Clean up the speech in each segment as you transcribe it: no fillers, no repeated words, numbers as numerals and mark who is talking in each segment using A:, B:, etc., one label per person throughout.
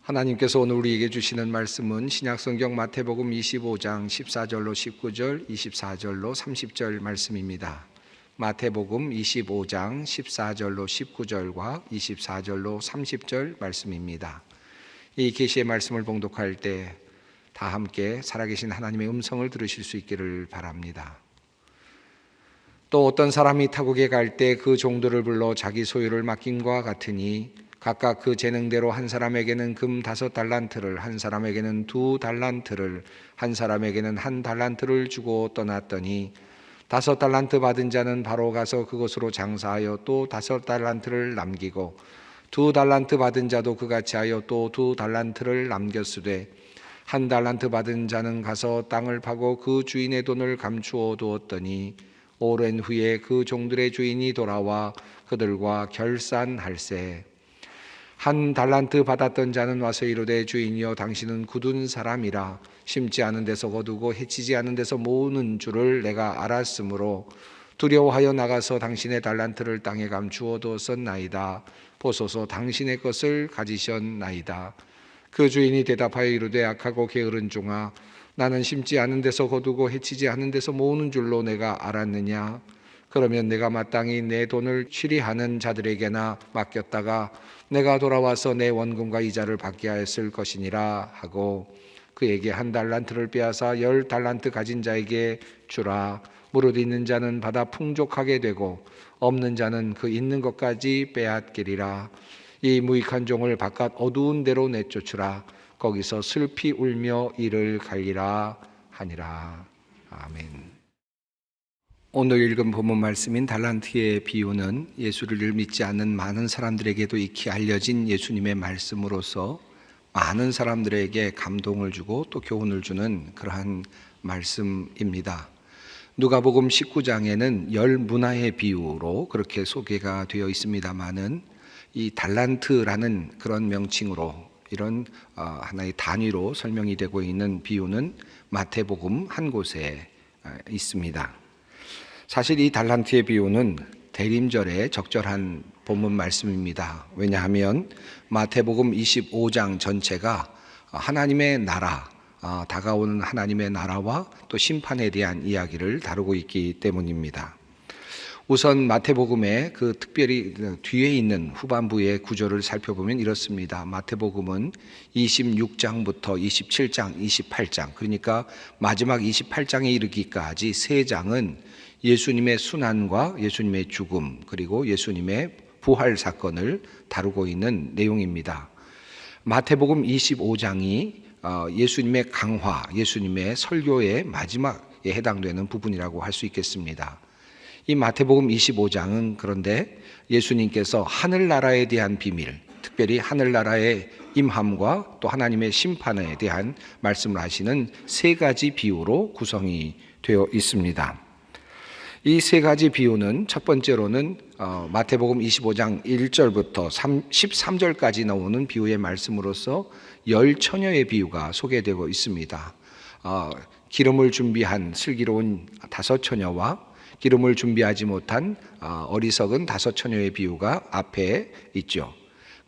A: 하나님께서 오늘 우리에게 주시는 말씀은 신약성경 마태복음 25장 14절로 19절, 24절로 30절 말씀입니다. 마태복음 25장 14절로 19절과 24절로 30절 말씀입니다. 이 계시의 말씀을 봉독할 때 다 함께 살아계신 하나님의 음성을 들으실 수 있기를 바랍니다. 또 어떤 사람이 타국에 갈 때 그 종들을 불러 자기 소유를 맡김과 같으니 각각 그 재능대로 한 사람에게는 금 5달란트를, 한 사람에게는 2달란트를, 한 사람에게는 1달란트를 주고 떠났더니 5달란트 받은 자는 바로 가서 그곳으로 장사하여 또 5달란트를 남기고 2달란트 받은 자도 그같이 하여 또 2달란트를 남겼으되 1달란트 받은 자는 가서 땅을 파고 그 주인의 돈을 감추어 두었더니 오랜 후에 그 종들의 주인이 돌아와 그들과 결산할세. 1달란트 받았던 자는 와서 이르되 주인이여 당신은 굳은 사람이라 심지 않은 데서 거두고 해치지 않은 데서 모으는 줄을 내가 알았으므로 두려워하여 나가서 당신의 달란트를 땅에 감추어 두었었나이다. 보소서 당신의 것을 가지셨나이다. 그 주인이 대답하여 이르되 악하고 게으른 종아, 나는 심지 않은 데서 거두고 해치지 않은 데서 모으는 줄로 내가 알았느냐? 그러면 내가 마땅히 내 돈을 취리하는 자들에게나 맡겼다가 내가 돌아와서 내 원금과 이자를 받게 하였을 것이니라 하고 그에게 1달란트를 빼앗아 10달란트 가진 자에게 주라. 무릇 있는 자는 받아 풍족하게 되고 없는 자는 그 있는 것까지 빼앗기리라. 이 무익한 종을 바깥 어두운 데로 내쫓으라. 거기서 슬피 울며 이를 갈리라 하니라. 아멘. 오늘 읽은 본문 말씀인 달란트의 비유는 예수를 믿지 않는 많은 사람들에게도 익히 알려진 예수님의 말씀으로서 많은 사람들에게 감동을 주고 또 교훈을 주는 그러한 말씀입니다. 누가복음 19장에는 10문화의 비유로 그렇게 소개가 되어 있습니다마는 이 달란트라는 그런 명칭으로 이런 하나의 단위로 설명이 되고 있는 비유는 마태복음 한 곳에 있습니다. 사실 이 달란트의 비유는 대림절에 적절한 본문 말씀입니다. 왜냐하면 마태복음 25장 전체가 하나님의 나라, 다가오는 하나님의 나라와 또 심판에 대한 이야기를 다루고 있기 때문입니다. 우선 마태복음의 그 특별히 뒤에 있는 후반부의 구조를 살펴보면 이렇습니다. 마태복음은 26장부터 27장, 28장, 그러니까 마지막 28장에 이르기까지 3장은 예수님의 순환과 예수님의 죽음 그리고 예수님의 부활 사건을 다루고 있는 내용입니다. 마태복음 25장이 예수님의 강화, 예수님의 설교의 마지막에 해당되는 부분이라고 할 수 있겠습니다. 이 마태복음 25장은 그런데 예수님께서 하늘나라에 대한 비밀, 특별히 하늘나라의 임함과 또 하나님의 심판에 대한 말씀을 하시는 3가지 비유로 구성이 되어 있습니다. 이 3가지 비유는 첫 번째로는 마태복음 25장 1절부터 13절까지 나오는 비유의 말씀으로서 10처녀의 비유가 소개되고 있습니다. 기름을 준비한 슬기로운 5처녀와 기름을 준비하지 못한 어리석은 5처녀의 비유가 앞에 있죠.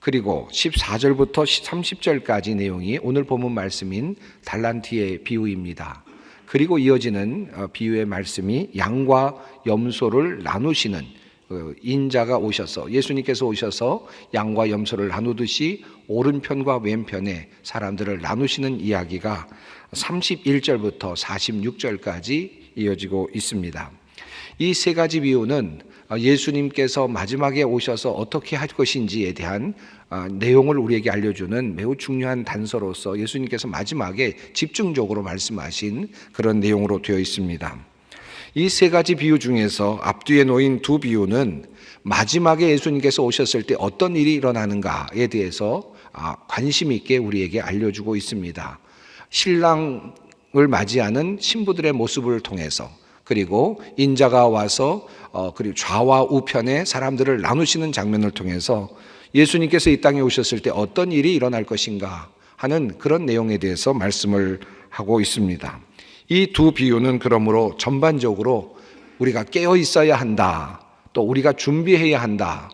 A: 그리고 14절부터 30절까지 내용이 오늘 본문 말씀인 달란트의 비유입니다. 그리고 이어지는 비유의 말씀이 양과 염소를 나누시는 인자가 오셔서 예수님께서 오셔서 양과 염소를 나누듯이 오른편과 왼편에 사람들을 나누시는 이야기가 31절부터 46절까지 이어지고 있습니다. 이 3가지 비유는 예수님께서 마지막에 오셔서 어떻게 할 것인지에 대한 내용을 우리에게 알려주는 매우 중요한 단서로서 예수님께서 마지막에 집중적으로 말씀하신 그런 내용으로 되어 있습니다. 이 3가지 비유 중에서 앞뒤에 놓인 2 비유는 마지막에 예수님께서 오셨을 때 어떤 일이 일어나는가에 대해서 관심 있게 우리에게 알려주고 있습니다. 신랑을 맞이하는 신부들의 모습을 통해서 그리고 인자가 와서 그리고 좌와 우편에 사람들을 나누시는 장면을 통해서 예수님께서 이 땅에 오셨을 때 어떤 일이 일어날 것인가 하는 그런 내용에 대해서 말씀을 하고 있습니다. 이 2 비유는 그러므로 전반적으로 우리가 깨어 있어야 한다, 또 우리가 준비해야 한다,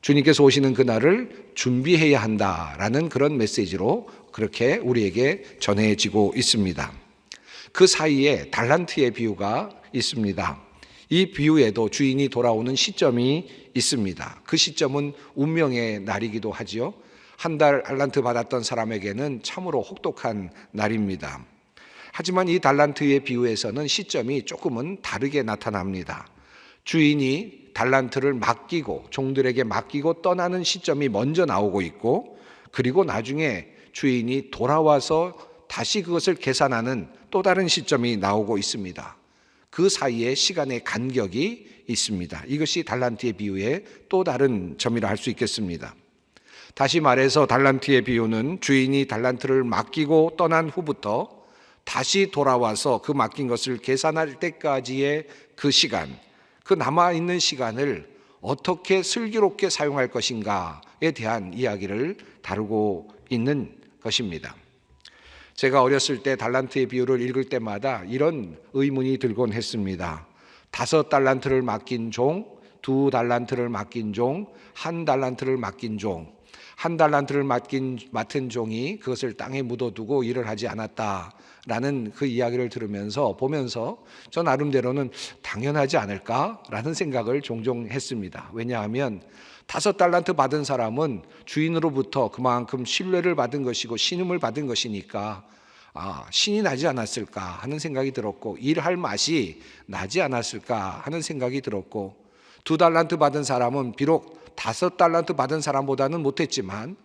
A: 주님께서 오시는 그날을 준비해야 한다라는 그런 메시지로 그렇게 우리에게 전해지고 있습니다. 그 사이에 달란트의 비유가 있습니다. 이 비유에도 주인이 돌아오는 시점이 있습니다. 그 시점은 운명의 날이기도 하지요. 한 달란트 받았던 사람에게는 참으로 혹독한 날입니다. 하지만 이 달란트의 비유에서는 시점이 조금은 다르게 나타납니다. 주인이 달란트를 맡기고 종들에게 맡기고 떠나는 시점이 먼저 나오고 있고, 그리고 나중에 주인이 돌아와서 다시 그것을 계산하는 또 다른 시점이 나오고 있습니다. 그 사이에 시간의 간격이 있습니다. 이것이 달란트의 비유의 또 다른 점이라 할 수 있겠습니다. 다시 말해서 달란트의 비유는 주인이 달란트를 맡기고 떠난 후부터 다시 돌아와서 그 맡긴 것을 계산할 때까지의 그 시간, 그 남아있는 시간을 어떻게 슬기롭게 사용할 것인가에 대한 이야기를 다루고 있는 것입니다. 제가 어렸을 때 달란트의 비유를 읽을 때마다 이런 의문이 들곤 했습니다. 5달란트를 맡긴 종, 2달란트를 맡긴 종, 1달란트를 맡긴 종, 1달란트를 맡은 종이 그것을 땅에 묻어두고 일을 하지 않았다라는 그 이야기를 들으면서 보면서 저 나름대로는 당연하지 않을까라는 생각을 종종 했습니다. 왜냐하면 5달란트 받은 사람은 주인으로부터 그만큼 신뢰를 받은 것이고 신임을 받은 것이니까 신이 나지 않았을까 하는 생각이 들었고, 일할 맛이 나지 않았을까 하는 생각이 들었고, 2달란트 받은 사람은 비록 5달란트 받은 사람보다는 못했지만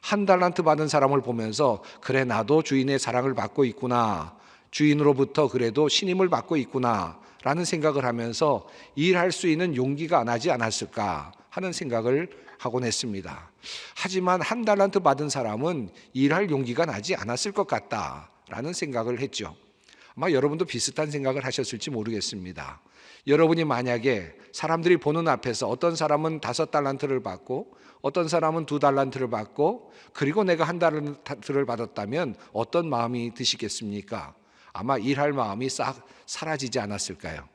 A: 1달란트 받은 사람을 보면서 그래, 나도 주인의 사랑을 받고 있구나, 주인으로부터 그래도 신임을 받고 있구나 라는 생각을 하면서 일할 수 있는 용기가 나지 않았을까 하는 생각을 하곤 했습니다. 하지만 1달란트 받은 사람은 일할 용기가 나지 않았을 것 같다라는 생각을 했죠. 아마 여러분도 비슷한 생각을 하셨을지 모르겠습니다. 여러분이 만약에 사람들이 보는 앞에서 어떤 사람은 5달란트를 받고 어떤 사람은 2달란트를 받고 그리고 내가 1달란트를 받았다면 어떤 마음이 드시겠습니까? 아마 일할 마음이 싹 사라지지 않았을까요?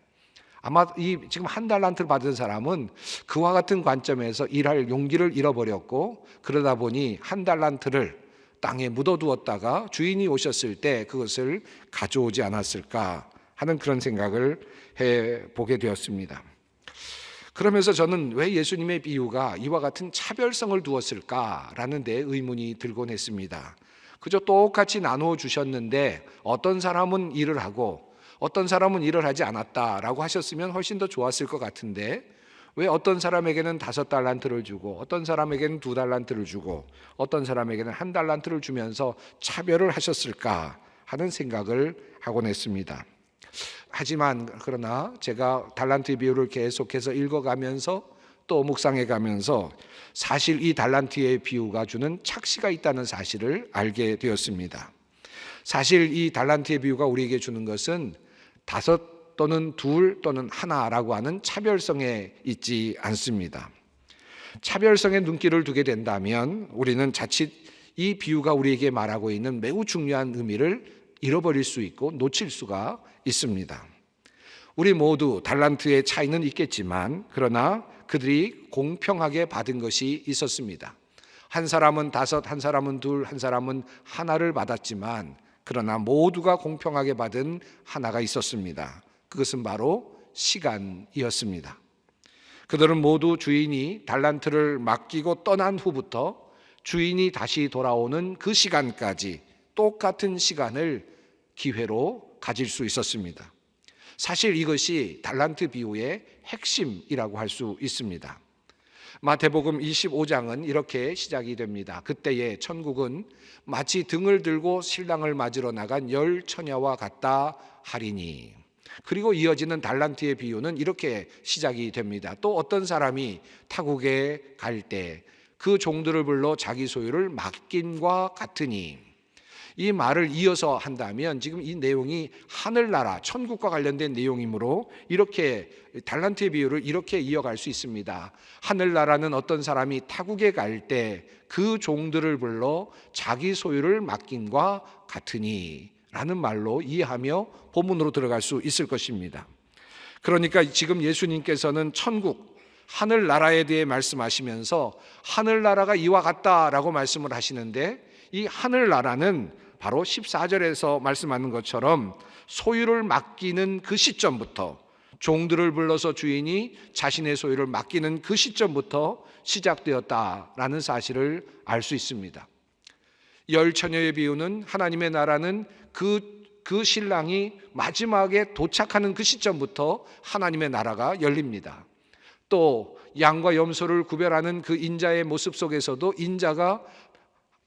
A: 아마 지금 1달란트를 받은 사람은 그와 같은 관점에서 일할 용기를 잃어버렸고, 그러다 보니 1달란트를 땅에 묻어두었다가 주인이 오셨을 때 그것을 가져오지 않았을까 하는 그런 생각을 해보게 되었습니다. 그러면서 저는 왜 예수님의 비유가 이와 같은 차별성을 두었을까라는 데 의문이 들곤 했습니다. 그저 똑같이 나누어 주셨는데 어떤 사람은 일을 하고 어떤 사람은 일을 하지 않았다라고 하셨으면 훨씬 더 좋았을 것 같은데, 왜 어떤 사람에게는 5달란트를 주고 어떤 사람에게는 2달란트를 주고 어떤 사람에게는 1달란트를 주면서 차별을 하셨을까 하는 생각을 하곤 했습니다. 하지만 그러나 제가 달란트의 비유를 계속해서 읽어가면서 또 묵상해가면서 사실 이 달란트의 비유가 주는 착시가 있다는 사실을 알게 되었습니다. 사실 이 달란트의 비유가 우리에게 주는 것은 5 또는 2 또는 하나라고 하는 차별성에 있지 않습니다. 차별성에 눈길을 두게 된다면 우리는 자칫 이 비유가 우리에게 말하고 있는 매우 중요한 의미를 잃어버릴 수 있고 놓칠 수가 있습니다. 우리 모두 달란트의 차이는 있겠지만 그러나 그들이 공평하게 받은 것이 있었습니다. 한 사람은 5, 한 사람은 2, 한 사람은 하나를 받았지만 그러나 모두가 공평하게 받은 하나가 있었습니다. 그것은 바로 시간이었습니다. 그들은 모두 주인이 달란트를 맡기고 떠난 후부터 주인이 다시 돌아오는 그 시간까지 똑같은 시간을 기회로 가질 수 있었습니다. 사실 이것이 달란트 비유의 핵심이라고 할 수 있습니다. 마태복음 25장은 이렇게 시작이 됩니다. 그때에 천국은 마치 등을 들고 신랑을 맞으러 나간 10 처녀와 같다 하리니. 그리고 이어지는 달란트의 비유는 이렇게 시작이 됩니다. 또 어떤 사람이 타국에 갈 때 그 종들을 불러 자기 소유를 맡김과 같으니. 이 말을 이어서 한다면 지금 이 내용이 하늘나라 천국과 관련된 내용이므로 이렇게 달란트의 비유를 이렇게 이어갈 수 있습니다. 하늘나라는 어떤 사람이 타국에 갈 때 그 종들을 불러 자기 소유를 맡김과 같으니 라는 말로 이해하며 본문으로 들어갈 수 있을 것입니다. 그러니까 지금 예수님께서는 천국, 하늘나라에 대해 말씀하시면서 하늘나라가 이와 같다라고 말씀을 하시는데, 이 하늘나라는 바로 14절에서 말씀하는 것처럼 소유를 맡기는 그 시점부터, 종들을 불러서 주인이 자신의 소유를 맡기는 그 시점부터 시작되었다라는 사실을 알 수 있습니다. 열 처녀의 비유는 하나님의 나라는 그 신랑이 마지막에 도착하는 그 시점부터 하나님의 나라가 열립니다. 또 양과 염소를 구별하는 그 인자의 모습 속에서도 인자가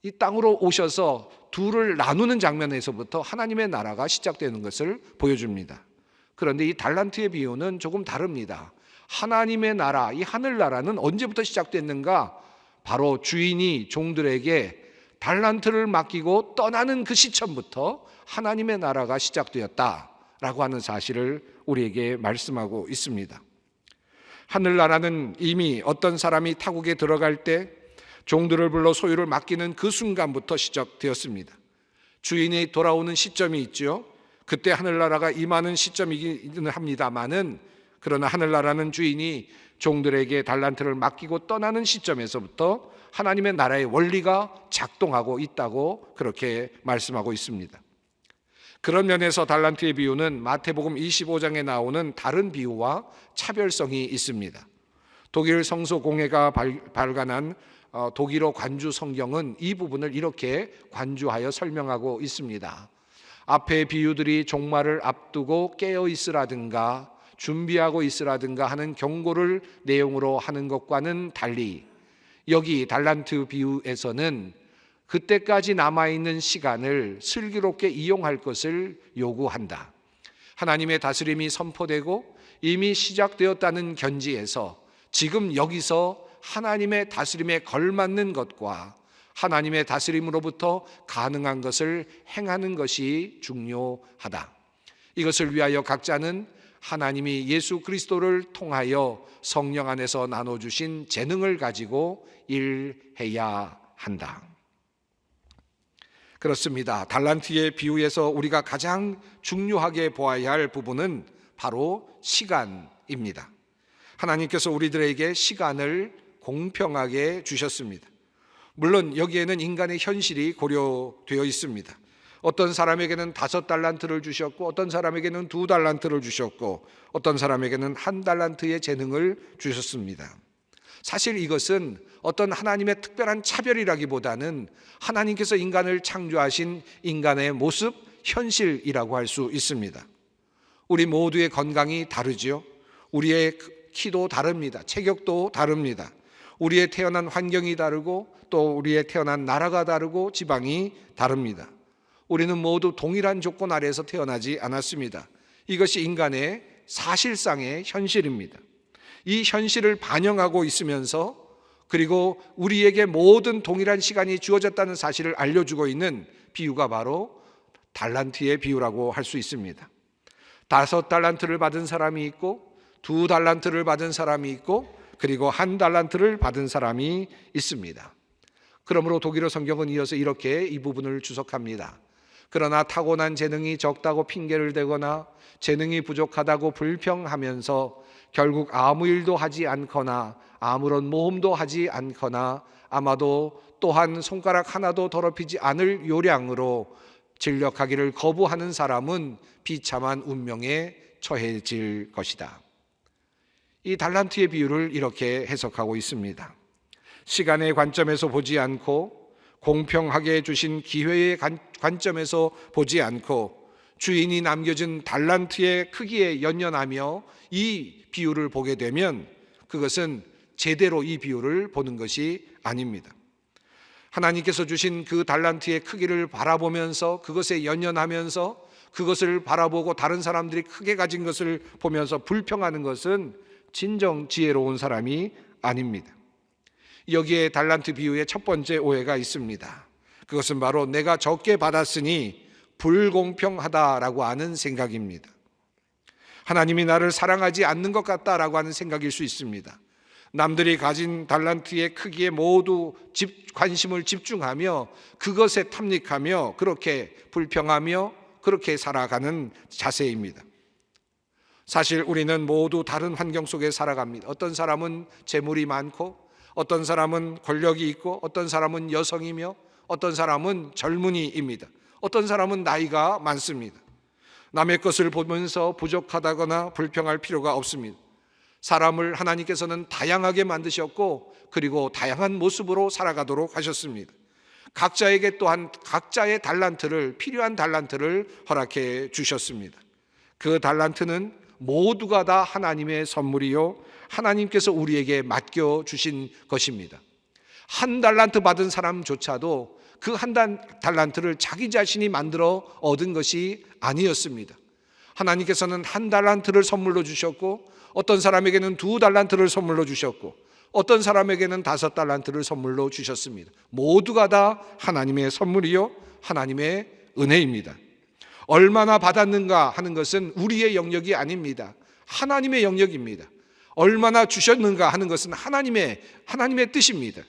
A: 이 땅으로 오셔서 둘을 나누는 장면에서부터 하나님의 나라가 시작되는 것을 보여줍니다. 그런데 이 달란트의 비유는 조금 다릅니다. 하나님의 나라, 이 하늘나라는 언제부터 시작됐는가? 바로 주인이 종들에게 달란트를 맡기고 떠나는 그 시점부터 하나님의 나라가 시작되었다라고 하는 사실을 우리에게 말씀하고 있습니다. 하늘나라는 이미 어떤 사람이 타국에 들어갈 때 종들을 불러 소유를 맡기는 그 순간부터 시작되었습니다. 주인이 돌아오는 시점이 있죠. 그때 하늘나라가 임하는 시점이긴 합니다마는, 그러나 하늘나라는 주인이 종들에게 달란트를 맡기고 떠나는 시점에서부터 하나님의 나라의 원리가 작동하고 있다고 그렇게 말씀하고 있습니다. 그런 면에서 달란트의 비유는 마태복음 25장에 나오는 다른 비유와 차별성이 있습니다. 독일 성서공회가 발간한 독일어 관주 성경은 이 부분을 이렇게 관주하여 설명하고 있습니다. 앞의 비유들이 종말을 앞두고 깨어 있으라든가 준비하고 있으라든가 하는 경고를 내용으로 하는 것과는 달리, 여기 달란트 비유에서는 그때까지 남아있는 시간을 슬기롭게 이용할 것을 요구한다. 하나님의 다스림이 선포되고 이미 시작되었다는 견지에서 지금 여기서 하나님의 다스림에 걸맞는 것과 하나님의 다스림으로부터 가능한 것을 행하는 것이 중요하다. 이것을 위하여 각자는 하나님이 예수 그리스도를 통하여 성령 안에서 나눠주신 재능을 가지고 일해야 한다. 그렇습니다. 달란트의 비유에서 우리가 가장 중요하게 보아야 할 부분은 바로 시간입니다. 하나님께서 우리들에게 시간을 공평하게 주셨습니다. 물론 여기에는 인간의 현실이 고려되어 있습니다. 어떤 사람에게는 5달란트를 주셨고, 어떤 사람에게는 2달란트를 주셨고, 어떤 사람에게는 1달란트의 재능을 주셨습니다. 사실 이것은 어떤 하나님의 특별한 차별이라기보다는 하나님께서 인간을 창조하신 인간의 모습, 현실이라고 할 수 있습니다. 우리 모두의 건강이 다르죠. 우리의 키도 다릅니다. 체격도 다릅니다. 우리의 태어난 환경이 다르고 또 우리의 태어난 나라가 다르고 지방이 다릅니다. 우리는 모두 동일한 조건 아래에서 태어나지 않았습니다. 이것이 인간의 사실상의 현실입니다. 이 현실을 반영하고 있으면서, 그리고 우리에게 모든 동일한 시간이 주어졌다는 사실을 알려주고 있는 비유가 바로 달란트의 비유라고 할 수 있습니다. 5달란트를 받은 사람이 있고, 2달란트를 받은 사람이 있고, 그리고 1달란트를 받은 사람이 있습니다. 그러므로 독일어 성경은 이어서 이렇게 이 부분을 주석합니다. 그러나 타고난 재능이 적다고 핑계를 대거나 재능이 부족하다고 불평하면서 결국 아무 일도 하지 않거나 아무런 모험도 하지 않거나 아마도 또한 손가락 하나도 더럽히지 않을 요량으로 진력하기를 거부하는 사람은 비참한 운명에 처해질 것이다. 이 달란트의 비유를 이렇게 해석하고 있습니다. 시간의 관점에서 보지 않고 공평하게 주신 기회의 관점에서 보지 않고 주인이 남겨진 달란트의 크기에 연연하며 이 비유를 보게 되면 그것은 제대로 이 비유를 보는 것이 아닙니다. 하나님께서 주신 그 달란트의 크기를 바라보면서 그것에 연연하면서 그것을 바라보고 다른 사람들이 크게 가진 것을 보면서 불평하는 것은 진정 지혜로운 사람이 아닙니다. 여기에 달란트 비유의 첫 번째 오해가 있습니다. 그것은 바로 내가 적게 받았으니 불공평하다라고 하는 생각입니다. 하나님이 나를 사랑하지 않는 것 같다라고 하는 생각일 수 있습니다. 남들이 가진 달란트의 크기에 모두 관심을 집중하며 그것에 탐닉하며 그렇게 불평하며 그렇게 살아가는 자세입니다. 사실 우리는 모두 다른 환경 속에 살아갑니다. 어떤 사람은 재물이 많고, 어떤 사람은 권력이 있고, 어떤 사람은 여성이며, 어떤 사람은 젊은이입니다. 어떤 사람은 나이가 많습니다. 남의 것을 보면서 부족하다거나 불평할 필요가 없습니다. 사람을 하나님께서는 다양하게 만드셨고, 그리고 다양한 모습으로 살아가도록 하셨습니다. 각자에게 또한 각자의 달란트를, 필요한 달란트를 허락해 주셨습니다. 그 달란트는 모두가 다 하나님의 선물이요, 하나님께서 우리에게 맡겨주신 것입니다. 한 달란트 받은 사람조차도 그 한 달란트를 자기 자신이 만들어 얻은 것이 아니었습니다. 하나님께서는 한 달란트를 선물로 주셨고, 어떤 사람에게는 2달란트를 선물로 주셨고, 어떤 사람에게는 5달란트를 선물로 주셨습니다. 모두가 다 하나님의 선물이요, 하나님의 은혜입니다. 얼마나 받았는가 하는 것은 우리의 영역이 아닙니다. 하나님의 영역입니다. 얼마나 주셨는가 하는 것은 하나님의 뜻입니다.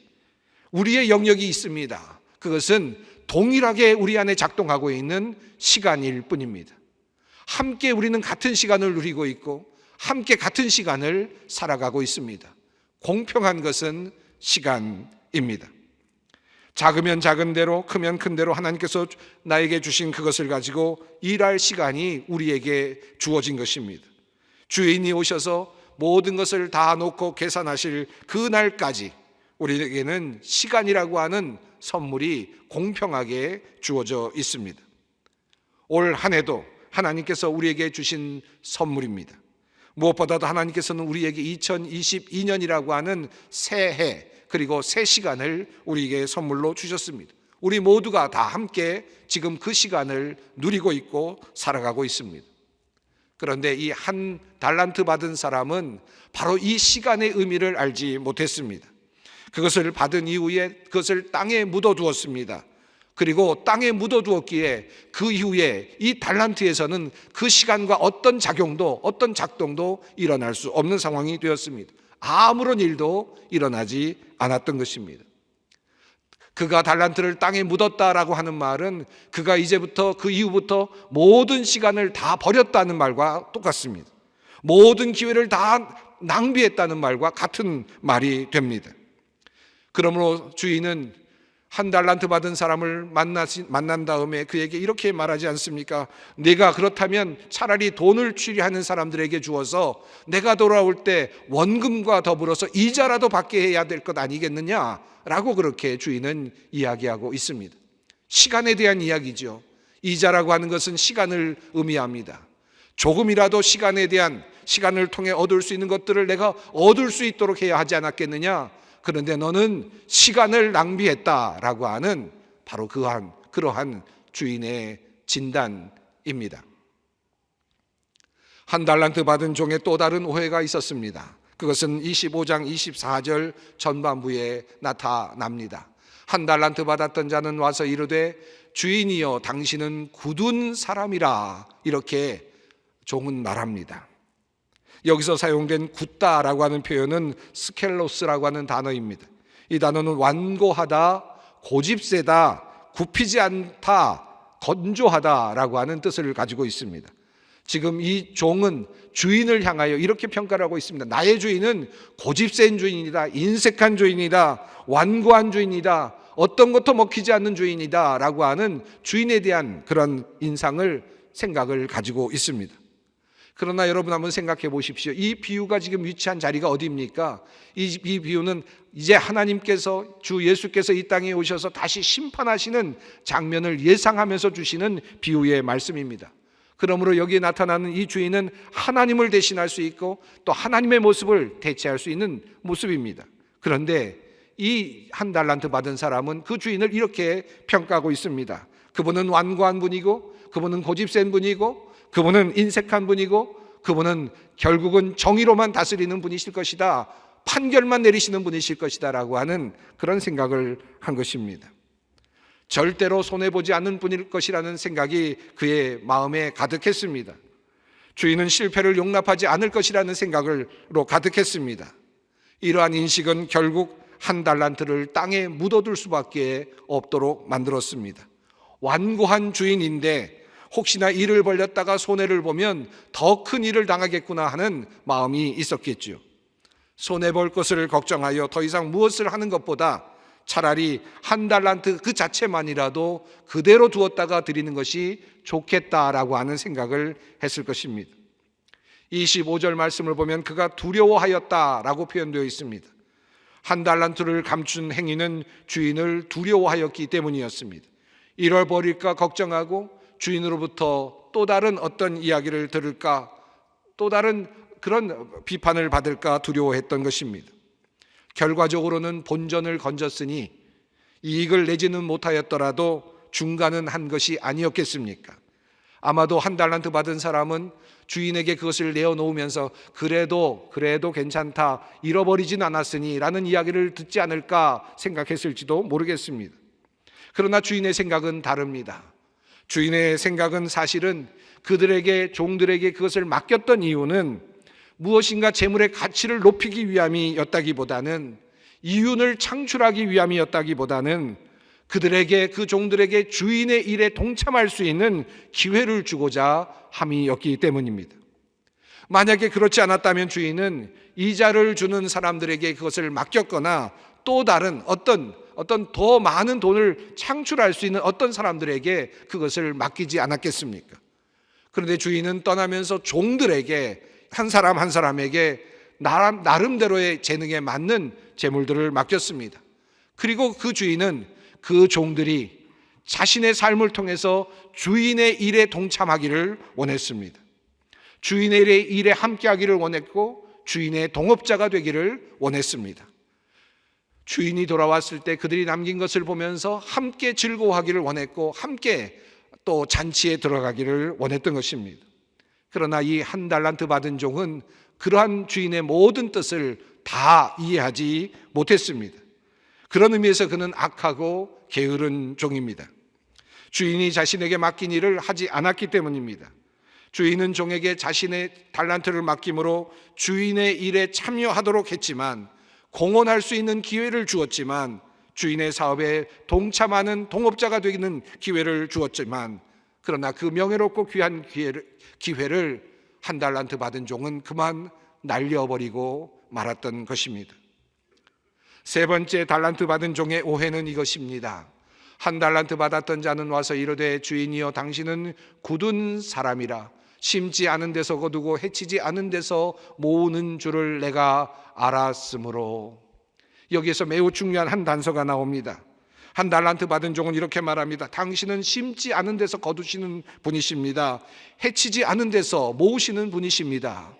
A: 우리의 영역이 있습니다. 그것은 동일하게 우리 안에 작동하고 있는 시간일 뿐입니다. 함께 우리는 같은 시간을 누리고 있고, 함께 같은 시간을 살아가고 있습니다. 공평한 것은 시간입니다. 작으면 작은 대로, 크면 큰 대로 하나님께서 나에게 주신 그것을 가지고 일할 시간이 우리에게 주어진 것입니다. 주인이 오셔서 모든 것을 다 놓고 계산하실 그 날까지 우리에게는 시간이라고 하는 선물이 공평하게 주어져 있습니다. 올 한 해도 하나님께서 우리에게 주신 선물입니다. 무엇보다도 하나님께서는 우리에게 2022년이라고 하는 새해, 그리고 새 시간을 우리에게 선물로 주셨습니다. 우리 모두가 다 함께 지금 그 시간을 누리고 있고 살아가고 있습니다. 그런데 이 한 달란트 받은 사람은 바로 이 시간의 의미를 알지 못했습니다. 그것을 받은 이후에 그것을 땅에 묻어두었습니다. 그리고 땅에 묻어두었기에 그 이후에 이 달란트에서는 그 시간과 어떤 작용도, 어떤 작동도 일어날 수 없는 상황이 되었습니다. 아무런 일도 일어나지 않았던 것입니다. 그가 달란트를 땅에 묻었다라고 하는 말은 그가 이제부터, 그 이후부터 모든 시간을 다 버렸다는 말과 똑같습니다. 모든 기회를 다 낭비했다는 말과 같은 말이 됩니다. 그러므로 주인은 한 달란트 받은 사람을 만난 다음에 그에게 이렇게 말하지 않습니까? 내가 그렇다면 차라리 돈을 취리하는 사람들에게 주어서 내가 돌아올 때 원금과 더불어서 이자라도 받게 해야 될 것 아니겠느냐라고 그렇게 주인은 이야기하고 있습니다. 시간에 대한 이야기죠. 이자라고 하는 것은 시간을 의미합니다. 조금이라도 시간을 통해 얻을 수 있는 것들을 내가 얻을 수 있도록 해야 하지 않았겠느냐? 그런데 너는 시간을 낭비했다라고 하는 바로 그러한 주인의 진단입니다. 한 달란트 받은 종의 또 다른 오해가 있었습니다. 그것은 25장 24절 전반부에 나타납니다. 한 달란트 받았던 자는 와서 이르되 주인이여 당신은 굳은 사람이라, 이렇게 종은 말합니다. 여기서 사용된 굳다라고 하는 표현은 스켈로스라고 하는 단어입니다. 이 단어는 완고하다, 고집세다, 굽히지 않다, 건조하다라고 하는 뜻을 가지고 있습니다. 지금 이 종은 주인을 향하여 이렇게 평가를 하고 있습니다. 나의 주인은 고집센 주인이다, 인색한 주인이다, 완고한 주인이다, 어떤 것도 먹히지 않는 주인이다 라고 하는 주인에 대한 그런 생각을 가지고 있습니다. 그러나 여러분 한번 생각해 보십시오. 이 비유가 지금 위치한 자리가 어디입니까? 이 비유는 이제 하나님께서, 주 예수께서 이 땅에 오셔서 다시 심판하시는 장면을 예상하면서 주시는 비유의 말씀입니다. 그러므로 여기에 나타나는 이 주인은 하나님을 대신할 수 있고 또 하나님의 모습을 대체할 수 있는 모습입니다. 그런데 이 한 달란트 받은 사람은 그 주인을 이렇게 평가하고 있습니다. 그분은 완고한 분이고, 그분은 고집센 분이고, 그분은 인색한 분이고, 그분은 결국은 정의로만 다스리는 분이실 것이다, 판결만 내리시는 분이실 것이다 라고 하는 그런 생각을 한 것입니다. 절대로 손해보지 않는 분일 것이라는 생각이 그의 마음에 가득했습니다. 주인은 실패를 용납하지 않을 것이라는 생각으로 가득했습니다. 이러한 인식은 결국 한 달란트를 땅에 묻어둘 수밖에 없도록 만들었습니다. 완고한 주인인데 혹시나 일을 벌렸다가 손해를 보면 더 큰 일을 당하겠구나 하는 마음이 있었겠죠. 손해볼 것을 걱정하여 더 이상 무엇을 하는 것보다 차라리 1달란트 그 자체만이라도 그대로 두었다가 드리는 것이 좋겠다라고 하는 생각을 했을 것입니다. 25절 말씀을 보면 그가 두려워하였다라고 표현되어 있습니다. 1달란트를 감춘 행위는 주인을 두려워하였기 때문이었습니다. 잃어버릴까 걱정하고 주인으로부터 또 다른 어떤 이야기를 들을까, 또 다른 그런 비판을 받을까 두려워했던 것입니다. 결과적으로는 본전을 건졌으니 이익을 내지는 못하였더라도 중간은 한 것이 아니었겠습니까? 아마도 1달란트 받은 사람은 주인에게 그것을 내어놓으면서 그래도 괜찮다, 잃어버리진 않았으니 라는 이야기를 듣지 않을까 생각했을지도 모르겠습니다. 그러나 주인의 생각은 다릅니다. 주인의 생각은 사실은 그들에게, 종들에게 그것을 맡겼던 이유는 무엇인가 재물의 가치를 높이기 위함이었다기보다는, 이윤을 창출하기 위함이었다기보다는 그들에게, 그 종들에게 주인의 일에 동참할 수 있는 기회를 주고자 함이었기 때문입니다. 만약에 그렇지 않았다면 주인은 이자를 주는 사람들에게 그것을 맡겼거나 또 다른 어떤 더 많은 돈을 창출할 수 있는 어떤 사람들에게 그것을 맡기지 않았겠습니까? 그런데 주인은 떠나면서 종들에게, 한 사람 한 사람에게 나름대로의 재능에 맞는 재물들을 맡겼습니다. 그리고 그 주인은 그 종들이 자신의 삶을 통해서 주인의 일에 동참하기를 원했습니다. 주인의 일에 함께하기를 원했고 주인의 동업자가 되기를 원했습니다. 주인이 돌아왔을 때 그들이 남긴 것을 보면서 함께 즐거워하기를 원했고 함께 또 잔치에 들어가기를 원했던 것입니다. 그러나 이 1달란트 받은 종은 그러한 주인의 모든 뜻을 다 이해하지 못했습니다. 그런 의미에서 그는 악하고 게으른 종입니다. 주인이 자신에게 맡긴 일을 하지 않았기 때문입니다. 주인은 종에게 자신의 달란트를 맡김으로 주인의 일에 참여하도록 했지만, 공헌할 수 있는 기회를 주었지만, 주인의 사업에 동참하는 동업자가 되는 기회를 주었지만, 그러나 그 명예롭고 귀한 기회를 1달란트 받은 종은 그만 날려버리고 말았던 것입니다. 세 번째 달란트 받은 종의 오해는 이것입니다. 1달란트 받았던 자는 와서 이르되 주인이여 당신은 굳은 사람이라 심지 않은 데서 거두고 해치지 않은 데서 모으는 줄을 내가 알았으므로. 여기에서 매우 중요한 한 단서가 나옵니다. 1달란트 받은 종은 이렇게 말합니다. 당신은 심지 않은 데서 거두시는 분이십니다. 해치지 않은 데서 모으시는 분이십니다.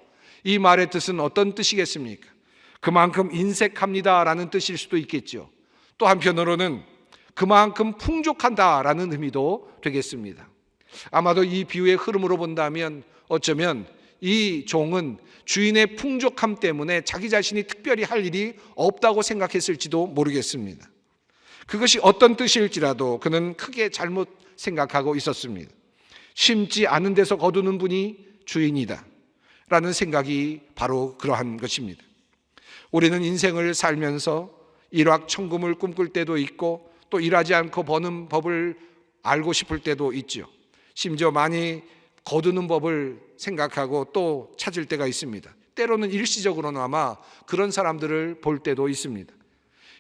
A: 이 말의 뜻은 어떤 뜻이겠습니까? 그만큼 인색합니다라는 뜻일 수도 있겠죠. 또 한편으로는 그만큼 풍족한다라는 의미도 되겠습니다. 아마도 이 비유의 흐름으로 본다면 어쩌면 이 종은 주인의 풍족함 때문에 자기 자신이 특별히 할 일이 없다고 생각했을지도 모르겠습니다. 그것이 어떤 뜻일지라도 그는 크게 잘못 생각하고 있었습니다. 심지 않은 데서 거두는 분이 주인이다 라는 생각이 바로 그러한 것입니다. 우리는 인생을 살면서 일확천금을 꿈꿀 때도 있고 또 일하지 않고 버는 법을 알고 싶을 때도 있죠. 심지어 많이 거두는 법을 생각하고 또 찾을 때가 있습니다. 때로는 일시적으로나마 그런 사람들을 볼 때도 있습니다.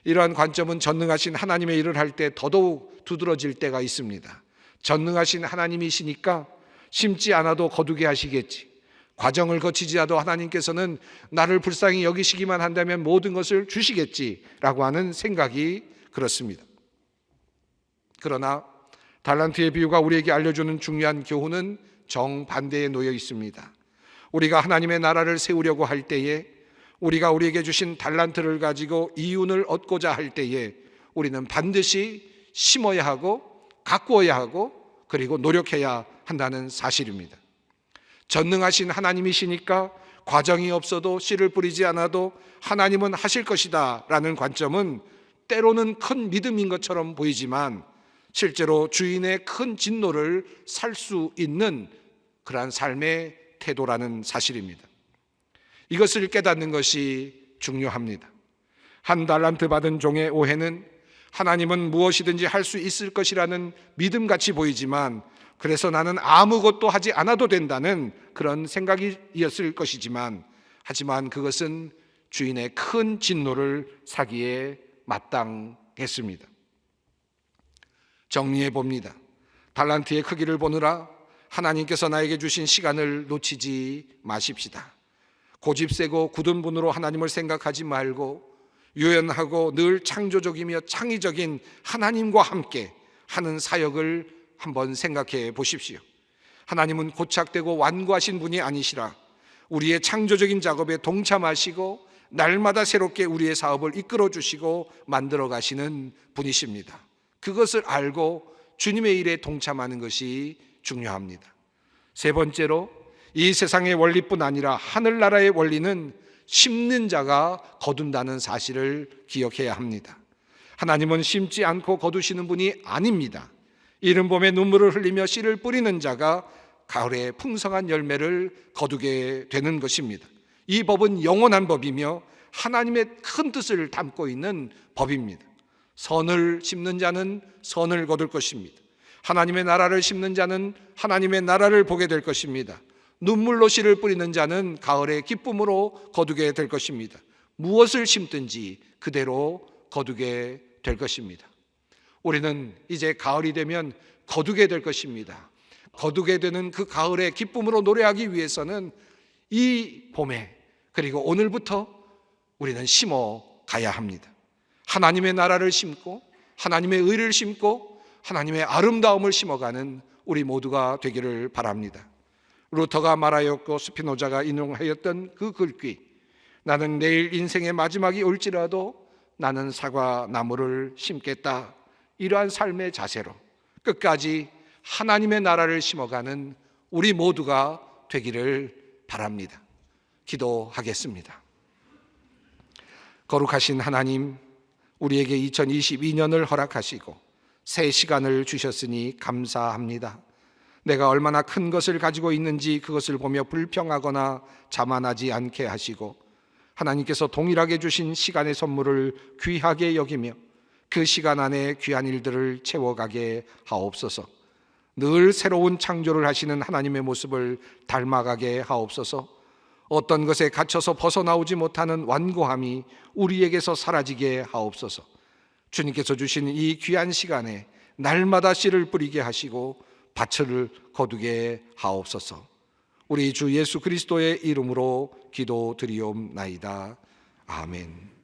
A: 이러한 관점은 전능하신 하나님의 일을 할 때 더더욱 두드러질 때가 있습니다. 전능하신 하나님이시니까 심지 않아도 거두게 하시겠지. 과정을 거치지 않아도 하나님께서는 나를 불쌍히 여기시기만 한다면 모든 것을 주시겠지라고 하는 생각이 그렇습니다. 그러나 달란트의 비유가 우리에게 알려주는 중요한 교훈은 정반대에 놓여 있습니다. 우리가 하나님의 나라를 세우려고 할 때에, 우리가 우리에게 주신 달란트를 가지고 이윤을 얻고자 할 때에 우리는 반드시 심어야 하고 가꾸어야 하고 그리고 노력해야 한다는 사실입니다. 전능하신 하나님이시니까 과정이 없어도 씨를 뿌리지 않아도 하나님은 하실 것이다 라는 관점은 때로는 큰 믿음인 것처럼 보이지만 실제로 주인의 큰 진노를 살 수 있는 그러한 삶의 태도라는 사실입니다. 이것을 깨닫는 것이 중요합니다. 1달란트 받은 종의 오해는 하나님은 무엇이든지 할 수 있을 것이라는 믿음같이 보이지만 그래서 나는 아무것도 하지 않아도 된다는 그런 생각이었을 것이지만, 하지만 그것은 주인의 큰 진노를 사기에 마땅했습니다. 정리해 봅니다. 달란트의 크기를 보느라 하나님께서 나에게 주신 시간을 놓치지 마십시다. 고집세고 굳은 분으로 하나님을 생각하지 말고 유연하고 늘 창조적이며 창의적인 하나님과 함께 하는 사역을 한번 생각해 보십시오. 하나님은 고착되고 완고하신 분이 아니시라 우리의 창조적인 작업에 동참하시고 날마다 새롭게 우리의 사업을 이끌어 주시고 만들어 가시는 분이십니다. 그것을 알고 주님의 일에 동참하는 것이 중요합니다. 세 번째로, 이 세상의 원리뿐 아니라 하늘나라의 원리는 심는 자가 거둔다는 사실을 기억해야 합니다. 하나님은 심지 않고 거두시는 분이 아닙니다. 이른 봄에 눈물을 흘리며 씨를 뿌리는 자가 가을에 풍성한 열매를 거두게 되는 것입니다. 이 법은 영원한 법이며 하나님의 큰 뜻을 담고 있는 법입니다. 선을 심는 자는 선을 거둘 것입니다. 하나님의 나라를 심는 자는 하나님의 나라를 보게 될 것입니다. 눈물로 씨를 뿌리는 자는 가을의 기쁨으로 거두게 될 것입니다. 무엇을 심든지 그대로 거두게 될 것입니다. 우리는 이제 가을이 되면 거두게 될 것입니다. 거두게 되는 그 가을의 기쁨으로 노래하기 위해서는 이 봄에, 그리고 오늘부터 우리는 심어 가야 합니다. 하나님의 나라를 심고 하나님의 의를 심고 하나님의 아름다움을 심어가는 우리 모두가 되기를 바랍니다. 루터가 말하였고 스피노자가 인용하였던 그 글귀, 나는 내일 인생의 마지막이 올지라도 나는 사과나무를 심겠다, 이러한 삶의 자세로 끝까지 하나님의 나라를 심어가는 우리 모두가 되기를 바랍니다. 기도하겠습니다. 거룩하신 하나님, 우리에게 2022년을 허락하시고 새 시간을 주셨으니 감사합니다. 내가 얼마나 큰 것을 가지고 있는지 그것을 보며 불평하거나 자만하지 않게 하시고, 하나님께서 동일하게 주신 시간의 선물을 귀하게 여기며 그 시간 안에 귀한 일들을 채워가게 하옵소서. 늘 새로운 창조를 하시는 하나님의 모습을 닮아가게 하옵소서. 어떤 것에 갇혀서 벗어나오지 못하는 완고함이 우리에게서 사라지게 하옵소서. 주님께서 주신 이 귀한 시간에 날마다 씨를 뿌리게 하시고 밭을 거두게 하옵소서. 우리 주 예수 그리스도의 이름으로 기도드리옵나이다. 아멘.